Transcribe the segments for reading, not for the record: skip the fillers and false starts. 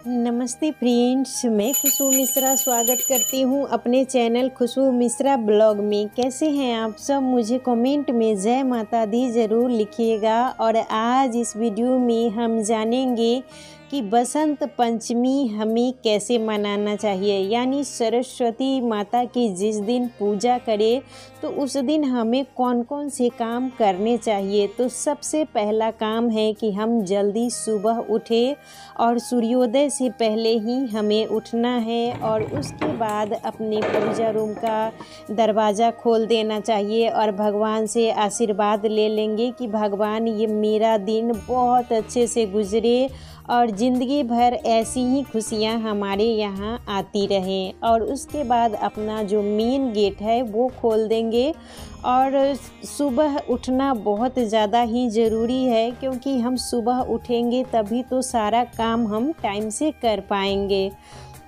नमस्ते फ्रेंड्स, मैं खुशबू मिश्रा स्वागत करती हूँ अपने चैनल खुशबू मिश्रा ब्लॉग में। कैसे हैं आप सब? मुझे कमेंट में जय माता दी ज़रूर लिखिएगा। और आज इस वीडियो में हम जानेंगे कि बसंत पंचमी हमें कैसे मनाना चाहिए, यानी सरस्वती माता की जिस दिन पूजा करें तो उस दिन हमें कौन कौन से काम करने चाहिए। तो सबसे पहला काम है कि हम जल्दी सुबह उठें और सूर्योदय से पहले ही हमें उठना है और उसके बाद अपने पूजा रूम का दरवाज़ा खोल देना चाहिए और भगवान से आशीर्वाद ले लेंगे कि भगवान ये मेरा दिन बहुत अच्छे से गुजरे और ज़िंदगी भर ऐसी ही खुशियाँ हमारे यहाँ आती रहें। और उसके बाद अपना जो मेन गेट है वो खोल देंगे। और सुबह उठना बहुत ज़्यादा ही ज़रूरी है, क्योंकि हम सुबह उठेंगे तभी तो सारा काम हम टाइम से कर पाएंगे।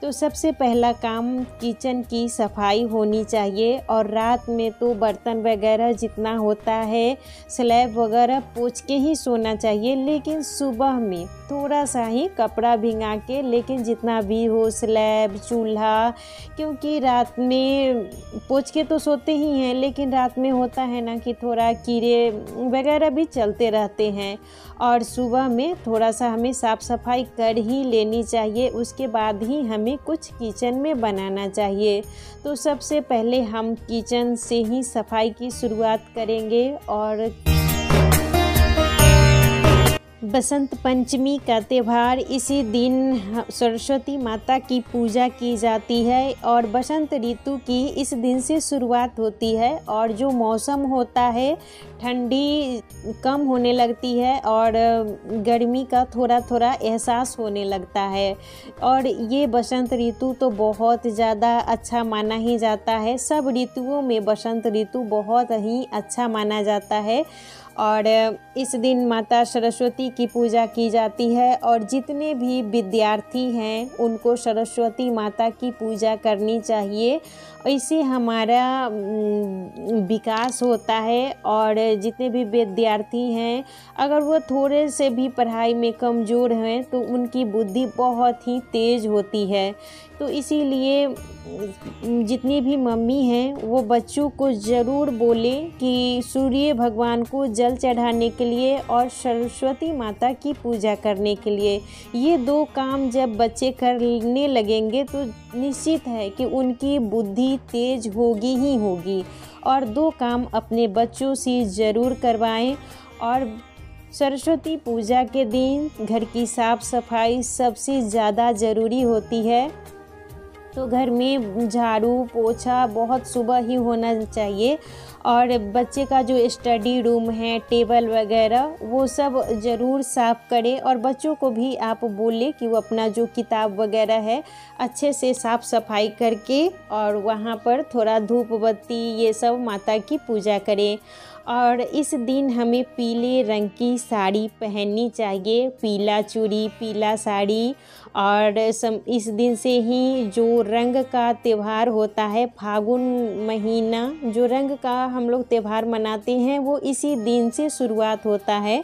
तो सबसे पहला काम किचन की सफाई होनी चाहिए और रात में तो बर्तन वगैरह जितना होता है स्लैब वगैरह पोंछ के ही सोना चाहिए, लेकिन सुबह में थोड़ा सा ही कपड़ा भिंगा के, लेकिन जितना भी हो स्लैब चूल्हा, क्योंकि रात में पोंछ के तो सोते ही हैं, लेकिन रात में होता है ना कि थोड़ा कीड़े वगैरह भी चलते रहते हैं और सुबह में थोड़ा सा हमें साफ़ सफाई कर ही लेनी चाहिए। उसके बाद ही हमें कुछ किचन में बनाना चाहिए। तो सबसे पहले हम किचन से ही सफाई की शुरुआत करेंगे। और बसंत पंचमी का त्यौहार, इसी दिन सरस्वती माता की पूजा की जाती है और बसंत ऋतु की इस दिन से शुरुआत होती है। और जो मौसम होता है ठंडी कम होने लगती है और गर्मी का थोड़ा थोड़ा एहसास होने लगता है। और ये बसंत ऋतु तो बहुत ज़्यादा अच्छा माना ही जाता है। सब ऋतुओं में बसंत ऋतु बहुत ही अच्छा माना जाता है। और इस दिन माता सरस्वती की पूजा की जाती है और जितने भी विद्यार्थी हैं उनको सरस्वती माता की पूजा करनी चाहिए। इससे हमारा विकास होता है। और जितने भी विद्यार्थी हैं अगर वो थोड़े से भी पढ़ाई में कमज़ोर हैं तो उनकी बुद्धि बहुत ही तेज़ होती है। तो इसीलिए जितनी भी मम्मी हैं वो बच्चों को ज़रूर बोलें कि सूर्य भगवान को जल चढ़ाने के लिए और सरस्वती माता की पूजा करने के लिए, ये दो काम जब बच्चे करने लगेंगे तो निश्चित है कि उनकी बुद्धि तेज होगी ही होगी। और दो काम अपने बच्चों से ज़रूर करवाएं। और सरस्वती पूजा के दिन घर की साफ़ सफाई सबसे ज़्यादा ज़रूरी होती है। तो घर में झाड़ू पोछा बहुत सुबह ही होना चाहिए। और बच्चे का जो स्टडी रूम है, टेबल वगैरह, वो सब ज़रूर साफ़ करें। और बच्चों को भी आप बोलें कि वो अपना जो किताब वगैरह है अच्छे से साफ़ सफाई करके और वहाँ पर थोड़ा धूप बत्ती ये सब माता की पूजा करें। और इस दिन हमें पीले रंग की साड़ी पहननी चाहिए, पीला चूड़ी पीला साड़ी। और इस दिन से ही जो रंग का त्यौहार होता है, फागुन महीना जो रंग का हम लोग त्यौहार मनाते हैं वो इसी दिन से शुरुआत होता है।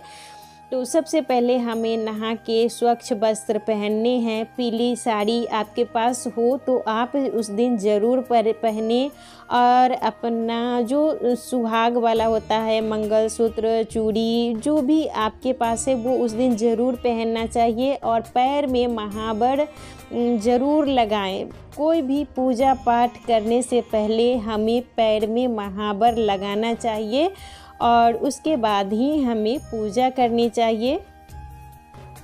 तो सबसे पहले हमें नहा के स्वच्छ वस्त्र पहनने हैं। पीली साड़ी आपके पास हो तो आप उस दिन ज़रूर पहने। और अपना जो सुहाग वाला होता है, मंगलसूत्र चूड़ी जो भी आपके पास है वो उस दिन ज़रूर पहनना चाहिए। और पैर में महावर ज़रूर लगाएं। कोई भी पूजा पाठ करने से पहले हमें पैर में महावर लगाना चाहिए और उसके बाद ही हमें पूजा करनी चाहिए।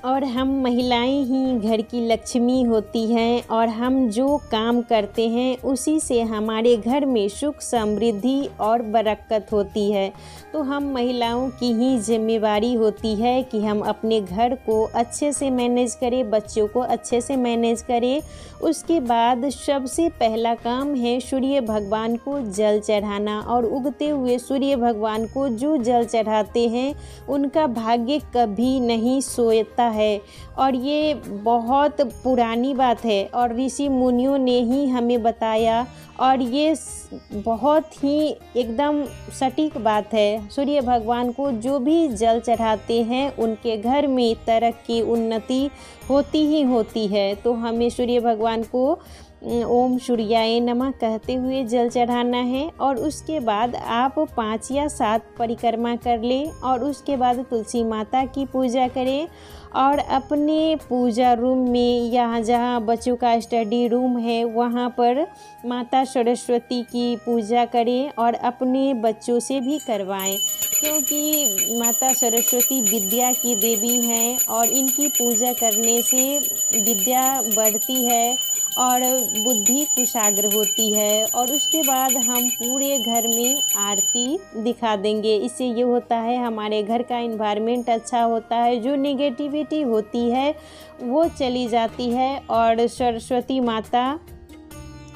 और हम महिलाएं ही घर की लक्ष्मी होती हैं और हम जो काम करते हैं उसी से हमारे घर में सुख समृद्धि और बरकत होती है। तो हम महिलाओं की ही जिम्मेवारी होती है कि हम अपने घर को अच्छे से मैनेज करें, बच्चों को अच्छे से मैनेज करें। उसके बाद सबसे पहला काम है सूर्य भगवान को जल चढ़ाना। और उगते हुए सूर्य भगवान को जो जल चढ़ाते हैं उनका भाग्य कभी नहीं सोता है और ये बहुत पुरानी बात है और ऋषि मुनियों ने ही हमें बताया और ये बहुत ही एकदम सटीक बात है। सूर्य भगवान को जो भी जल चढ़ाते हैं उनके घर में तरक्की उन्नति होती ही होती है। तो हमें सूर्य भगवान को ओम सूर्याय नमः कहते हुए जल चढ़ाना है और उसके बाद आप 5 या 7 परिक्रमा कर लें और उसके बाद तुलसी माता की पूजा करें और अपने पूजा रूम में यहाँ जहाँ बच्चों का स्टडी रूम है वहाँ पर माता सरस्वती की पूजा करें और अपने बच्चों से भी करवाएं, क्योंकि माता सरस्वती विद्या की देवी हैं और इनकी पूजा करने से विद्या बढ़ती है और बुद्धि कुशाग्र होती है। और उसके बाद हम पूरे घर में आरती दिखा देंगे। इससे ये होता है हमारे घर का एनवायरनमेंट अच्छा होता है, जो नेगेटिविटी होती है वो चली जाती है और सरस्वती माता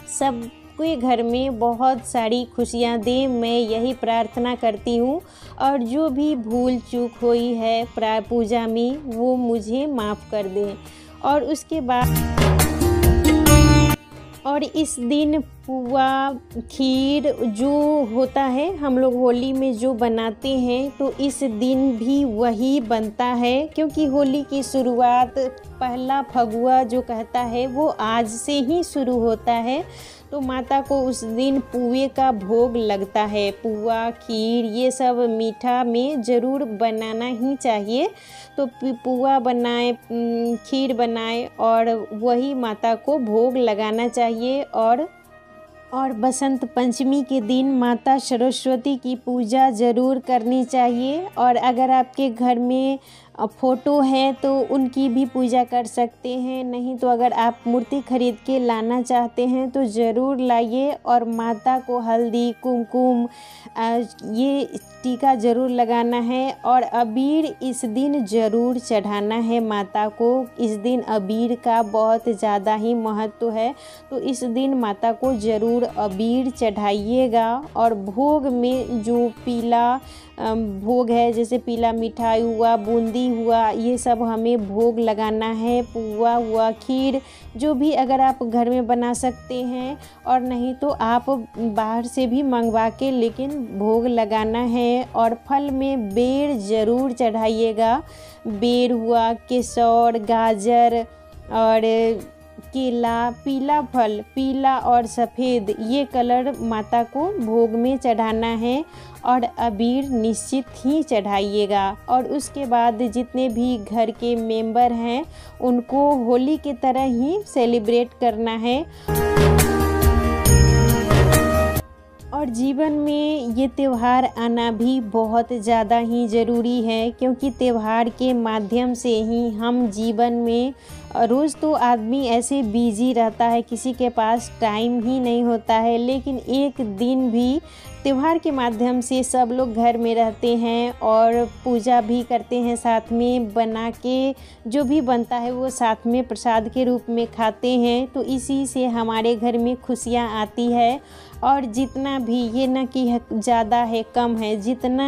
सबके घर में बहुत सारी खुशियाँ दें, मैं यही प्रार्थना करती हूँ। और जो भी भूल चूक हुई है पूजा में वो मुझे माफ़ कर दें। और उसके बाद और इस दिन पुआ खीर जो होता है हम लोग होली में जो बनाते हैं तो इस दिन भी वही बनता है, क्योंकि होली की शुरुआत पहला फगुआ जो कहता है वो आज से ही शुरू होता है। तो माता को उस दिन पुए का भोग लगता है। पुआ खीर ये सब मीठा में ज़रूर बनाना ही चाहिए। तो पुआ बनाए खीर बनाए और वही माता को भोग लगाना चाहिए। और बसंत पंचमी के दिन माता सरस्वती की पूजा ज़रूर करनी चाहिए। और अगर आपके घर में फ़ोटो है तो उनकी भी पूजा कर सकते हैं, नहीं तो अगर आप मूर्ति खरीद के लाना चाहते हैं तो ज़रूर लाइए। और माता को हल्दी कुमकुम ये टीका ज़रूर लगाना है और अबीर इस दिन ज़रूर चढ़ाना है माता को। इस दिन अबीर का बहुत ज़्यादा ही महत्व है, तो इस दिन माता को ज़रूर अबीर चढ़ाइएगा। और भोग में जो पीला भोग है, जैसे पीला मिठाई हुआ, बूंदी हुआ, ये सब हमें भोग लगाना है। पुआ हुआ, खीर जो भी अगर आप घर में बना सकते हैं और नहीं तो आप बाहर से भी मंगवा के लेकिन भोग लगाना है। और फल में बेर ज़रूर चढ़ाइएगा। बेर हुआ, केसौर, गाजर और केला, पीला फल, पीला और सफ़ेद ये कलर माता को भोग में चढ़ाना है। और अबीर निश्चित ही चढ़ाइएगा। और उसके बाद जितने भी घर के मेंबर हैं उनको होली की तरह ही सेलिब्रेट करना है। और जीवन में ये त्यौहार आना भी बहुत ज़्यादा ही ज़रूरी है, क्योंकि त्यौहार के माध्यम से ही हम जीवन में रोज़ तो आदमी ऐसे बिजी रहता है, किसी के पास टाइम ही नहीं होता है, लेकिन एक दिन भी त्यौहार के माध्यम से सब लोग घर में रहते हैं और पूजा भी करते हैं, साथ में बना के जो भी बनता है वो साथ में प्रसाद के रूप में खाते हैं। तो इसी से हमारे घर में खुशियाँ आती है। और जितना भी ये ना कि ज़्यादा है कम है, जितना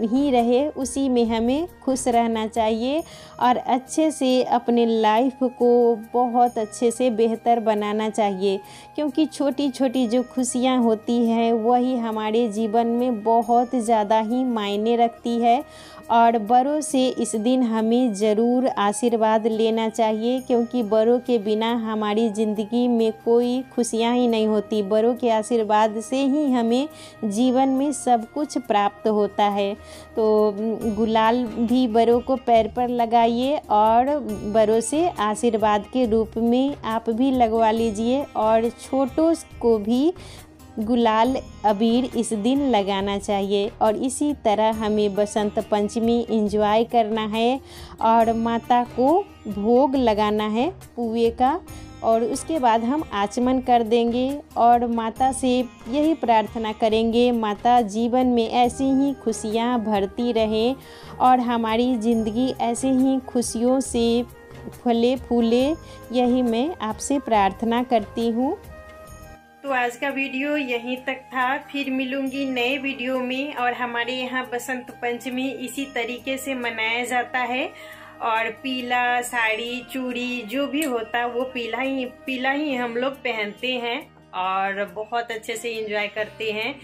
ही रहे उसी में हमें खुश रहना चाहिए और अच्छे से अपने लाइफ को बहुत अच्छे से बेहतर बनाना चाहिए, क्योंकि छोटी छोटी जो खुशियाँ होती हैं वही हमारे जीवन में बहुत ज़्यादा ही मायने रखती है। और बड़ों से इस दिन हमें ज़रूर आशीर्वाद लेना चाहिए, क्योंकि बड़ों के बिना हमारी ज़िंदगी में कोई खुशियाँ ही नहीं होती। बड़ों के आशीर्वाद से ही हमें जीवन में सब कुछ प्राप्त होता है। तो गुलाल भी बड़ों को पैर पर लगाइए और बड़ों से आशीर्वाद के रूप में आप भी लगवा लीजिए। और छोटों को भी गुलाल अबीर इस दिन लगाना चाहिए। और इसी तरह हमें बसंत पंचमी एंजॉय करना है और माता को भोग लगाना है पुए का। और उसके बाद हम आचमन कर देंगे और माता से यही प्रार्थना करेंगे, माता जीवन में ऐसी ही खुशियाँ भरती रहें और हमारी ज़िंदगी ऐसे ही खुशियों से फले फूले, यही मैं आपसे प्रार्थना करती हूँ। तो आज का वीडियो यहीं तक था, फिर मिलूंगी नए वीडियो में। और हमारे यहाँ बसंत पंचमी इसी तरीके से मनाया जाता है और पीला साड़ी चूड़ी जो भी होता है वो पीला ही हम लोग पहनते हैं और बहुत अच्छे से एंजॉय करते हैं।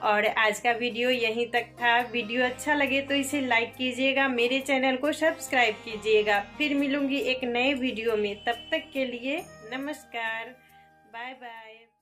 और आज का वीडियो यहीं तक था। वीडियो अच्छा लगे तो इसे लाइक कीजिएगा, मेरे चैनल को सब्सक्राइब कीजिएगा। फिर मिलूंगी एक नए वीडियो में, तब तक के लिए नमस्कार, बाय बाय।